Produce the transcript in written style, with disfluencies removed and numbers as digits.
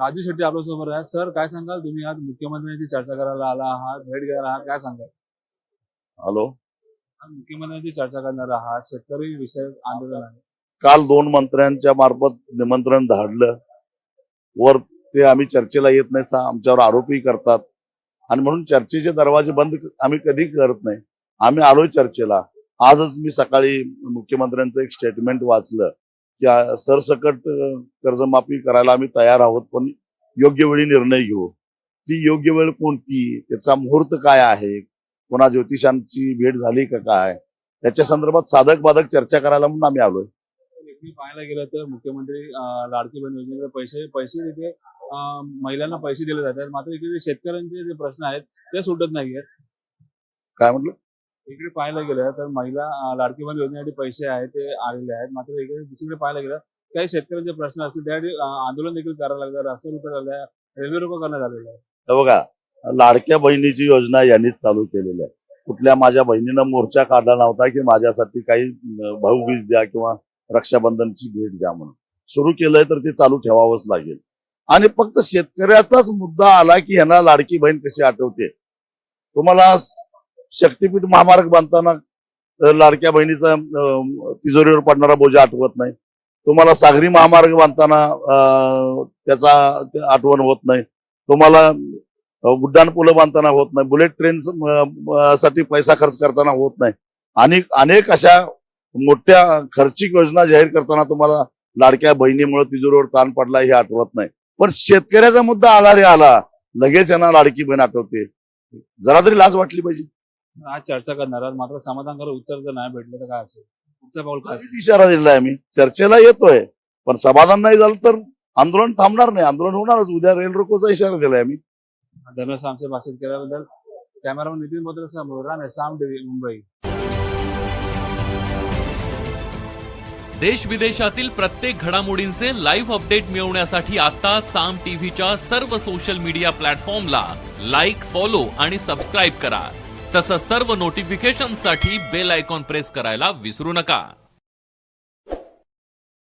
राजू शेट्टी आपल्यासोबत आहे. सर काय सांगाल, तुम्ही आज मुख्यमंत्र्यांची चर्चा करायला आला आहात, भेट घ्यायला आहात, काय सांगाल? हॅलो, आज मुख्यमंत्र्यांची चर्चा करणार आहात, शेतकरी विषयक आंदोलन आहे. काल 2 मंत्र्यांच्या मार्फत निमंत्रण धाडलं वर ते आम्ही चर्चेला येत नाही आमच्यावर आरोपही करतात आणि म्हणून चर्चेचे दरवाजे बंद आम्ही कधी करत नाही. आम्ही आलोय चर्चेला. आजच मी सकाळी मुख्यमंत्र्यांचं एक स्टेटमेंट वाचलं की सरसकट कर्जमाफी करायला आम्ही तयार आहोत, पण योग्य वेळी निर्णय घेऊ. ती योग्य वेळ कोणती, त्याचा मुहूर्त काय आहे, कोणा ज्योतिषांची भेट झाली का काय, त्याच्या संदर्भात साधक बाधक चर्चा करायला म्हणून आम्ही आलोय. मी पाहायला गेलं तर मुख्यमंत्री लाडकी बहीण योजनेकडे पैसे तिथे महिलांना पैसे दिले जातात, मात्र इकडे शेतकऱ्यांचे जे प्रश्न आहेत ते सुटत नाहीयेत. काय म्हटलं? इकडे पाहायला गेलं तर महिला लाडकी बहीण योजनेसाठी पैसे आहेत ते आलेले आहेत, मात्र इकडे दुसरीकडे पाहायला गेलं काही शेतकऱ्यांचे प्रश्न असतील त्यासाठी आंदोलन देखील करायला लागलं, रस्त्यावर उतरलेलं आहे, रेल्वे रोको करण्यात आलेलं आहे. तर बघा, लाडक्या बहिणीची योजना यांनीच चालू केलेली आहे. कुठल्या माझ्या बहिणीनं मोर्चा काढला नव्हता की माझ्यासाठी काही भाऊबीज द्या किंवा रक्षाबंधनची भेट द्या म्हणून. सुरू केलंय तर ते चालू ठेवावंच लागेल. आणि फक्त शेतकऱ्याचाच मुद्दा आला की यांना लाडकी बहीण कशी आठवते. तुम्हाला शक्तीपीठ महामार्ग बांधताना लाडक्या बहिणीचा तिजोरीवर पडणारा बोजा आठवत नाही. तुम्हाला सागरी महामार्ग बांधताना त्याचा आठवण होत नाही. तुम्हाला उड्डाण पुलं बांधताना होत नाही. बुलेट ट्रेन साठी पैसा खर्च करताना होत नाही. आणि अनेक अशा मोठ्या खर्चिक योजना जाहीर करताना तुम्हाला लाडक्या बहिणीमुळे तिजोरीवर ताण पडला हे आठवत नाही. पण शेतकऱ्याचा मुद्दा आला रे आला, लगेच यांना लाडकी बहीण आठवते. जरा तरी लाज वाटली पाहिजे. आज चर्चा करणार आहात, मात्र समाधानकारक उत्तर जर नाही भेटलं तर काय असेल, पुढचा पाऊल काय असेल? इशारा दिलाय आम्ही. चर्चेला येतोय, पण समाधान नाही झालं तर आंदोलन थांबणार नाही. आंदोलन होणारच. उद्या रेल रोकोचा इशारा दिलाय आम्ही. धन्यवाद आमच्या भाषेत केल्याबद्दल. कॅमेरामन नितीन बोत्रे, साम टीव्ही, मुंबई. देश विदेशातील प्रत्येक घडामोडींचे लाईव्ह अपडेट मिळवण्यासाठी आता साम टीव्हीच्या सर्व सोशल मीडिया प्लॅटफॉर्मला लाईक, फॉलो आणि सबस्क्राईब करा. तसंच सर्व नोटिफिकेशनसाठी बेल आयकॉन प्रेस करायला विसरू नका.